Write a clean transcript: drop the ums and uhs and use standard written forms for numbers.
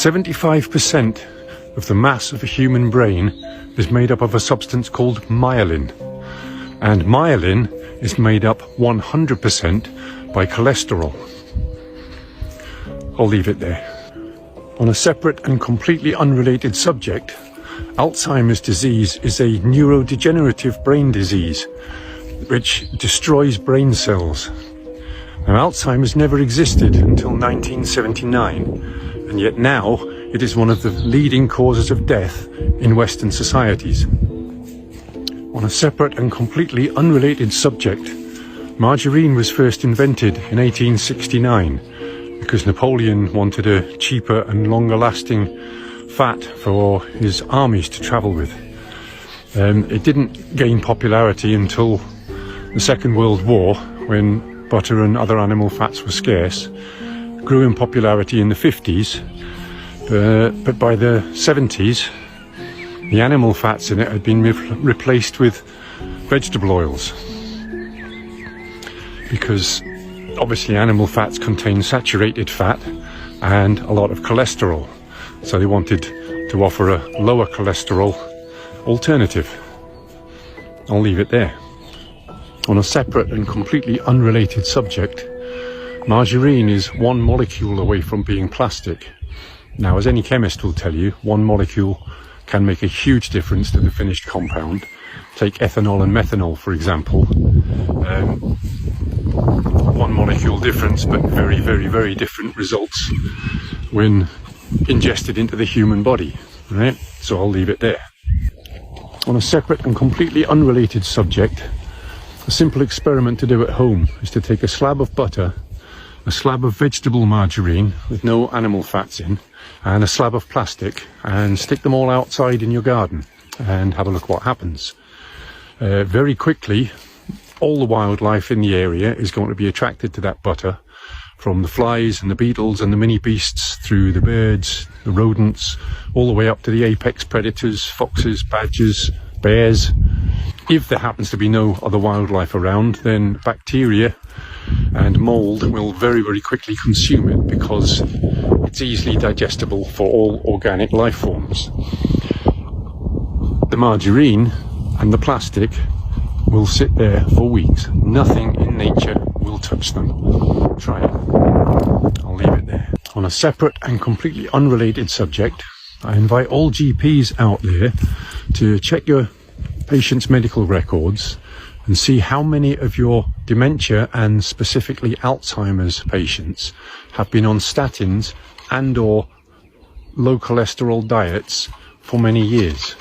75% of the mass of a human brain is made up of a substance called myelin. And myelin is made up 100% by cholesterol. I'll leave it there. On a separate and completely unrelated subject, Alzheimer's disease is a neurodegenerative brain disease which destroys brain cells. Now, Alzheimer's never existed until 1979, and yet now it is one of the leading causes of death in Western societies. On a separate and completely unrelated subject, margarine was first invented in 1869 because Napoleon wanted a cheaper and longer lasting fat for his armies to travel with. It didn't gain popularity until the Second World War, when butter and other animal fats were scarce. It grew in popularity in the 50s, but by the 70s the animal fats in it had been replaced with vegetable oils, because obviously animal fats contain saturated fat and a lot of cholesterol, so they wanted to offer a lower cholesterol alternative. I'll leave it there. On a separate and completely unrelated subject, margarine is one molecule away from being plastic. Now, as any chemist will tell you, one molecule can make a huge difference to the finished compound. Take ethanol and methanol, for example. One molecule difference, but very, very, very different results when ingested into the human body, right? So I'll leave it there. On a separate and completely unrelated subject, a simple experiment to do at home is to take a slab of butter, a slab of vegetable margarine with no animal fats in, and a slab of plastic, and stick them all outside in your garden and have a look what happens. Very quickly, all the wildlife in the area is going to be attracted to that butter, from the flies and the beetles and the mini beasts, through the birds, the rodents, all the way up to the apex predators, foxes, badgers, bears. If there happens to be no other wildlife around, then bacteria and mold will very, very quickly consume it, because it's easily digestible for all organic life forms. The margarine and the plastic will sit there for weeks. Nothing in nature will touch them. Try it. I'll leave it there. On a separate and completely unrelated subject, I invite all GPs out there to check your patients' medical records and see how many of your dementia and specifically Alzheimer's patients have been on statins and or low cholesterol diets for many years.